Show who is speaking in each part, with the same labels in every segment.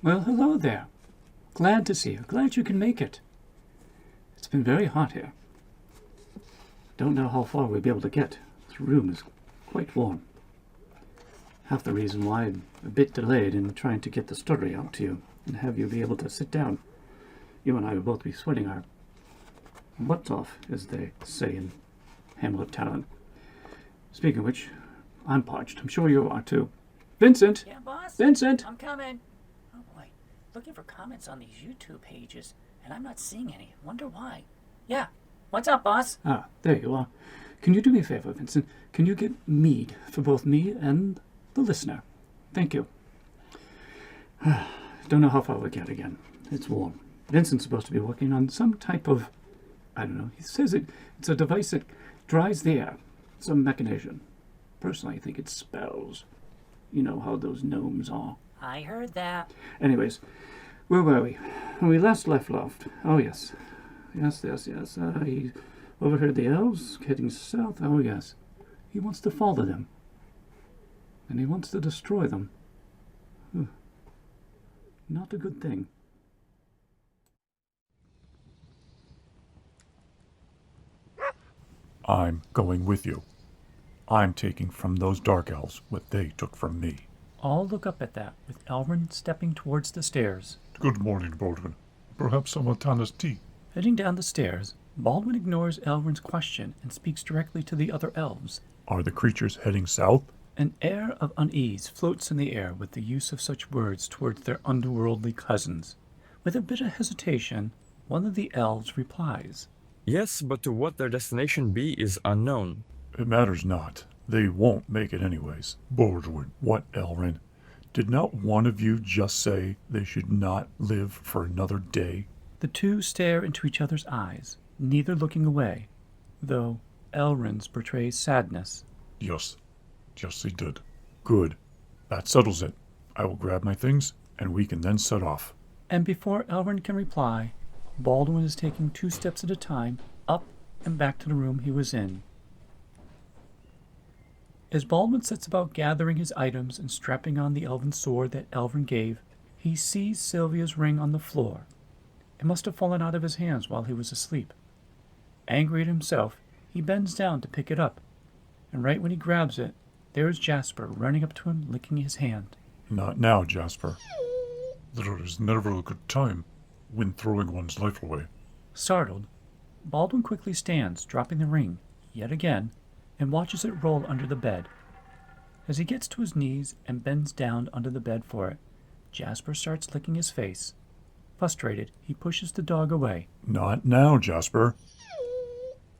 Speaker 1: Well, hello there. Glad to see you. Glad you can make it. It's been very hot here. Don't know how far we'll be able to get. This room is quite warm. Half the reason why I'm a bit delayed in trying to get the story out to you and have you be able to sit down. You and I will both be sweating our butts off, as they say in Hamlet Talon. Speaking of which, I'm parched. I'm sure you are too. Vincent!
Speaker 2: Yeah, boss?
Speaker 1: Vincent!
Speaker 2: I'm coming. Oh, boy. Looking for comments on these YouTube pages, and I'm not seeing any. Wonder why. Yeah. What's up, boss?
Speaker 1: Ah, there you are. Can you do me a favor, Vincent? Can you get mead for both me and the listener? Thank you. Don't know how far we'll get again. It's warm. Vincent's supposed to be working on some type of, I don't know, he says it's a device that dries the air. Some mechanism. Personally, I think it spells. You know how those gnomes are.
Speaker 2: I heard that.
Speaker 1: Anyways, where were we? When we last left Loft. Oh, yes. Yes. He overheard the elves heading south. Oh, yes. He wants to follow them. And he wants to destroy them. Not a good thing.
Speaker 3: I'm going with you. I'm taking from those dark elves what they took from me.
Speaker 4: All look up at that, with Elrin stepping towards the stairs.
Speaker 3: Good morning, Baldwin. Perhaps some Montana's tea?
Speaker 4: Heading down the stairs, Baldwin ignores Elrin's question and speaks directly to the other elves.
Speaker 3: Are the creatures heading south?
Speaker 4: An air of unease floats in the air with the use of such words towards their underworldly cousins. With a bit of hesitation, one of the elves replies.
Speaker 5: Yes, but to what their destination be is unknown.
Speaker 3: It matters not. They won't make it anyways. Baldwin, what, Elrin? Did not one of you just say they should not live for another day?
Speaker 4: The two stare into each other's eyes, neither looking away, though Elrin's betrays sadness.
Speaker 3: Yes, he did. Good. That settles it. I will grab my things, and we can then set off.
Speaker 4: And before Elrin can reply, Baldwin is taking 2 steps at a time, up and back to the room he was in. As Baldwin sets about gathering his items and strapping on the elven sword that Elrin gave, he sees Sylvia's ring on the floor. It must have fallen out of his hands while he was asleep. Angry at himself, he bends down to pick it up, and right when he grabs it, there's Jasper running up to him, licking his hand.
Speaker 3: Not now, Jasper. There is never a good time when throwing one's life away.
Speaker 4: Startled, Baldwin quickly stands, dropping the ring, yet again, and watches it roll under the bed. As he gets to his knees and bends down under the bed for it, Jasper starts licking his face. Frustrated, he pushes the dog away.
Speaker 3: Not now, Jasper.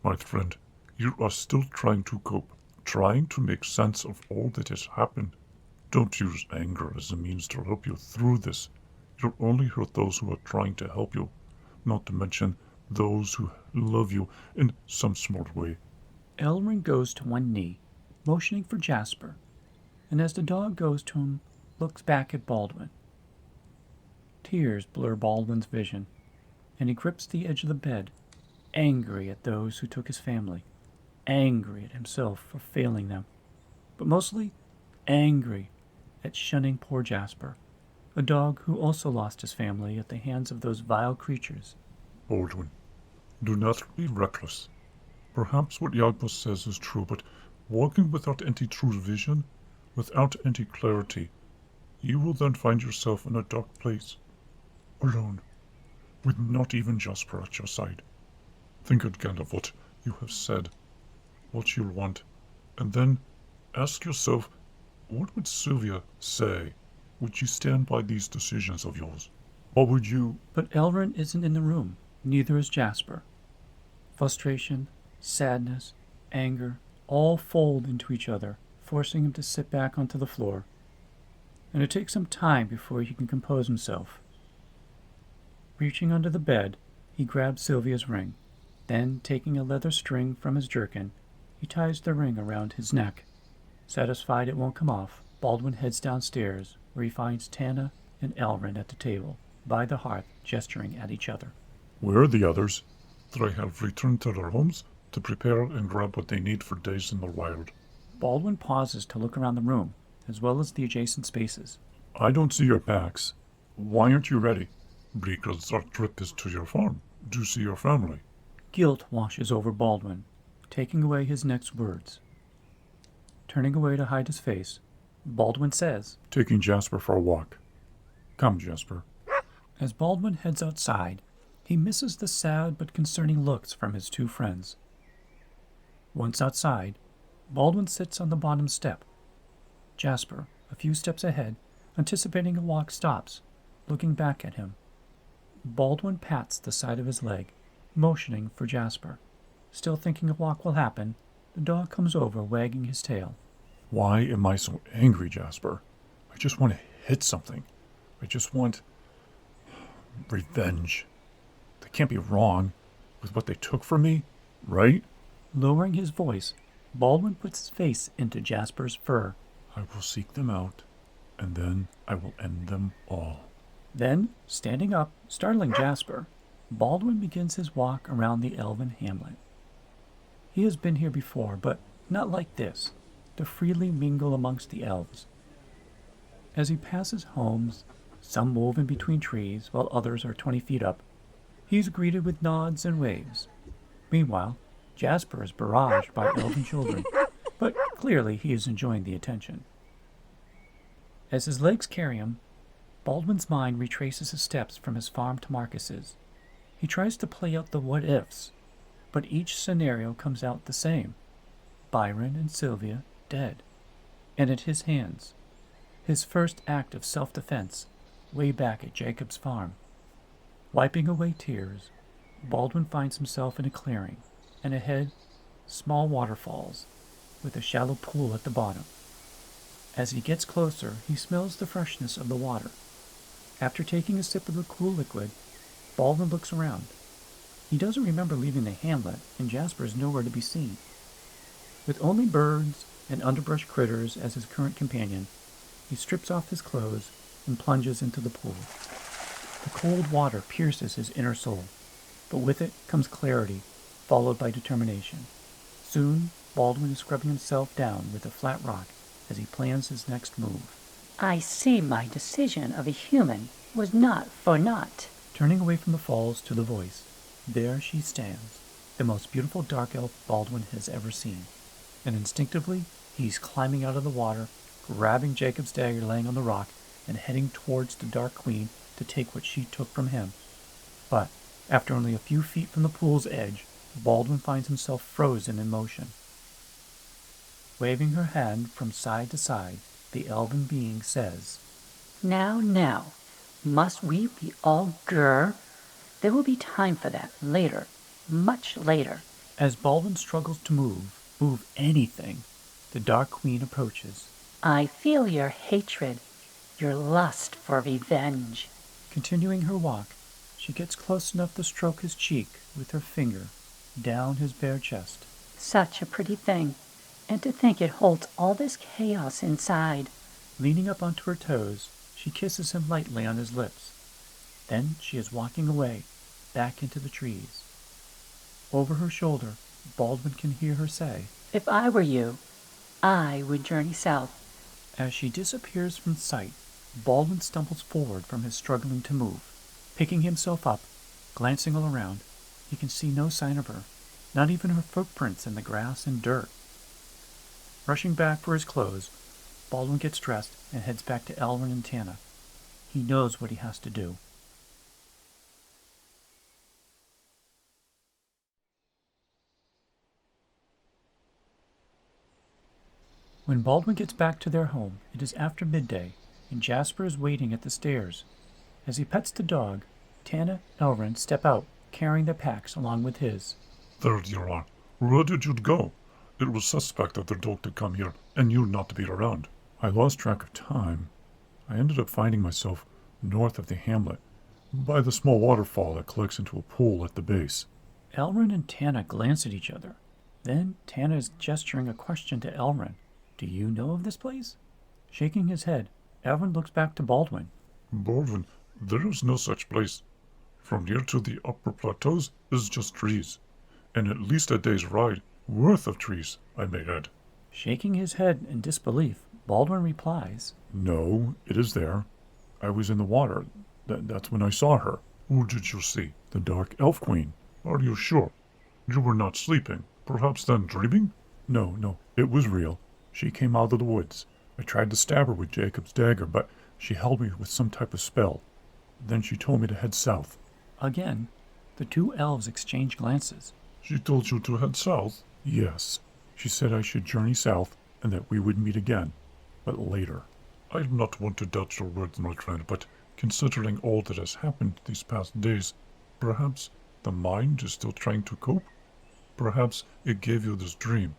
Speaker 3: My friend, you are still trying to cope, trying to make sense of all that has happened. Don't use anger as a means to help you through this. You'll only hurt those who are trying to help you, not to mention those who love you in some smart way.
Speaker 4: Elrin goes to one knee, motioning for Jasper, and as the dog goes to him, looks back at Baldwin. Tears blur Baldwin's vision, and he grips the edge of the bed, angry at those who took his family, angry at himself for failing them, but mostly angry at shunning poor Jasper, a dog who also lost his family at the hands of those vile creatures.
Speaker 3: Baldwin, do not be reckless. Perhaps what Yagmus says is true, but walking without any true vision, without any clarity, you will then find yourself in a dark place, alone, with not even Jasper at your side. Think again of what you have said, what you'll want, and then ask yourself, what would Sylvia say? Would she stand by these decisions of yours? Or would you...
Speaker 4: But Elrin isn't in the room, neither is Jasper. Frustration, sadness, anger, all fold into each other, forcing him to sit back onto the floor. And it takes some time before he can compose himself. Reaching under the bed, he grabs Sylvia's ring. Then, taking a leather string from his jerkin, he ties the ring around his neck. Satisfied it won't come off, Baldwin heads downstairs, where he finds Tana and Elrin at the table, by the hearth, gesturing at each other.
Speaker 3: Where are the others? They have returned to their homes to prepare and grab what they need for days in the wild.
Speaker 4: Baldwin pauses to look around the room, as well as the adjacent spaces.
Speaker 3: I don't see your packs. Why aren't you ready? Because our trip is to your farm, to see your family.
Speaker 4: Guilt washes over Baldwin, taking away his next words. Turning away to hide his face, Baldwin says,
Speaker 3: Taking Jasper for a walk. Come, Jasper.
Speaker 4: As Baldwin heads outside, he misses the sad but concerning looks from his two friends. Once outside, Baldwin sits on the bottom step. Jasper, a few steps ahead, anticipating a walk, stops, looking back at him. Baldwin pats the side of his leg, motioning for Jasper. Still thinking a walk will happen, the dog comes over, wagging his tail.
Speaker 3: Why am I so angry, Jasper? I just want to hit something. I just want revenge. They can't be wrong with what they took from me, right?
Speaker 4: Lowering his voice, Baldwin puts his face into Jasper's fur.
Speaker 3: I will seek them out, and then I will end them all.
Speaker 4: Then, standing up, startling Jasper, Baldwin begins his walk around the elven hamlet. He has been here before, but not like this, to freely mingle amongst the elves. As he passes homes, some woven between trees while others are 20 feet up, he is greeted with nods and waves. Meanwhile, Jasper is barraged by elven children, but clearly he is enjoying the attention. As his legs carry him, Baldwin's mind retraces his steps from his farm to Marcus's. He tries to play out the what-ifs, but each scenario comes out the same. Byron and Sylvia dead, and at his hands. His first act of self-defense, way back at Jacob's farm. Wiping away tears, Baldwin finds himself in a clearing, and ahead, small waterfalls, with a shallow pool at the bottom. As he gets closer, he smells the freshness of the water. After taking a sip of the cool liquid, Baldwin looks around. He doesn't remember leaving the hamlet, and Jasper is nowhere to be seen. With only birds and underbrush critters as his current companion, he strips off his clothes and plunges into the pool. The cold water pierces his inner soul, but with it comes clarity, followed by determination. Soon, Baldwin is scrubbing himself down with a flat rock as he plans his next move.
Speaker 6: I see my decision of a human was not for naught.
Speaker 4: Turning away from the falls to the voice, there she stands, the most beautiful dark elf Baldwin has ever seen. And instinctively, he's climbing out of the water, grabbing Jacob's dagger laying on the rock, and heading towards the Dark Queen to take what she took from him. But, after only a few feet from the pool's edge, Baldwin finds himself frozen in motion. Waving her hand from side to side, the elven being says,
Speaker 6: Now, must we be all grr? There will be time for that later, much later.
Speaker 4: As Baldwin struggles to move anything, the Dark Queen approaches.
Speaker 6: I feel your hatred, your lust for revenge.
Speaker 4: Continuing her walk, she gets close enough to stroke his cheek with her finger down his bare chest.
Speaker 6: Such a pretty thing, and to think it holds all this chaos inside.
Speaker 4: Leaning up onto her toes, she kisses him lightly on his lips. Then she is walking away, back into the trees. Over her shoulder, Baldwin can hear her say,
Speaker 6: If I were you, I would journey south.
Speaker 4: As she disappears from sight, Baldwin stumbles forward from his struggling to move. Picking himself up, glancing all around, he can see no sign of her, not even her footprints in the grass and dirt. Rushing back for his clothes, Baldwin gets dressed and heads back to Elrin and Tana. He knows what he has to do. When Baldwin gets back to their home, it is after midday, and Jasper is waiting at the stairs. As he pets the dog, Tana and Elrin step out, carrying their packs along with his.
Speaker 3: There you are. Where did you go? It was suspect that their dog to come here, and you not to be around. I lost track of time. I ended up finding myself north of the hamlet, by the small waterfall that collects into a pool at the base.
Speaker 4: Elrin and Tana glance at each other. Then Tana is gesturing a question to Elrin. Do you know of this place? Shaking his head, Elrin looks back to Baldwin.
Speaker 3: Baldwin, there is no such place. From here to the upper plateaus is just trees, and at least a day's ride worth of trees, I may add.
Speaker 4: Shaking his head in disbelief, Baldwin replies,
Speaker 3: No, it is there. I was in the water. That's when I saw her. Who did you see? The Dark Elf Queen. Are you sure? You were not sleeping. Perhaps then dreaming? No, it was real. She came out of the woods. I tried to stab her with Jacob's dagger, but she held me with some type of spell. Then she told me to head south.
Speaker 4: Again, the two elves exchange glances.
Speaker 3: She told you to head south? Yes. She said I should journey south and that we would meet again, but later. I do not want to doubt your words, my friend, but considering all that has happened these past days, perhaps the mind is still trying to cope? Perhaps it gave you this dream,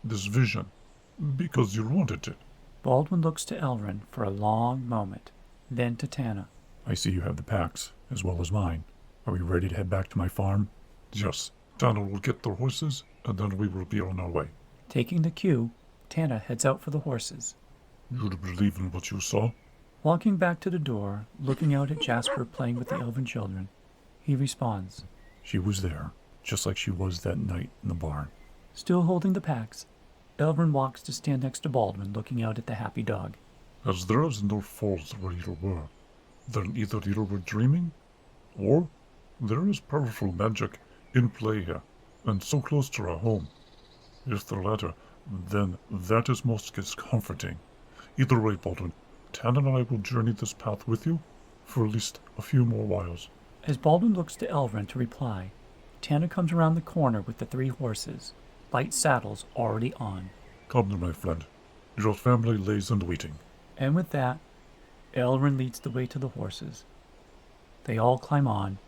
Speaker 3: this vision, because you wanted it.
Speaker 4: Baldwin looks to Elrin for a long moment, then to Tana.
Speaker 3: I see you have the packs, as well as mine. Are we ready to head back to my farm? Yes. Tana will get the horses, and then we will be on our way.
Speaker 4: Taking the cue, Tana heads out for the horses.
Speaker 3: You believe in what you saw?
Speaker 4: Walking back to the door, looking out at Jasper playing with the elven children, he responds.
Speaker 3: She was there, just like she was that night in the barn.
Speaker 4: Still holding the packs, Elrin walks to stand next to Baldwin, looking out at the happy dog.
Speaker 3: As there is no fault where you were, then either you were dreaming, or there is powerful magic in play here, and so close to our home. If the latter, then that is most comforting. Either way, Baldwin, Tan and I will journey this path with you for at least a few more whiles.
Speaker 4: As Baldwin looks to Elrin to reply, Tana comes around the corner with the 3 horses, light saddles already on.
Speaker 3: Come then, my friend. Your family lays in waiting.
Speaker 4: And with that, Elrin leads the way to the horses. They all climb on,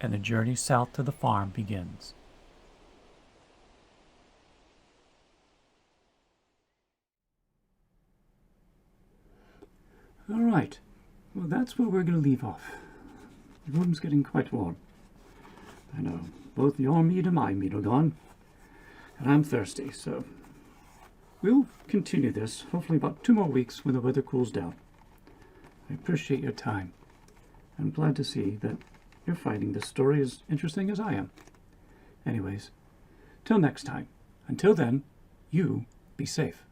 Speaker 4: and the journey south to the farm begins.
Speaker 1: All right. Well, that's where we're going to leave off. The room's getting quite warm. I know. Both your meat and my meat are gone. And I'm thirsty, so we'll continue this, hopefully about 2 more weeks when the weather cools down. I appreciate your time. I'm glad to see that you're finding this story as interesting as I am. Anyways, till next time. Until then, you be safe.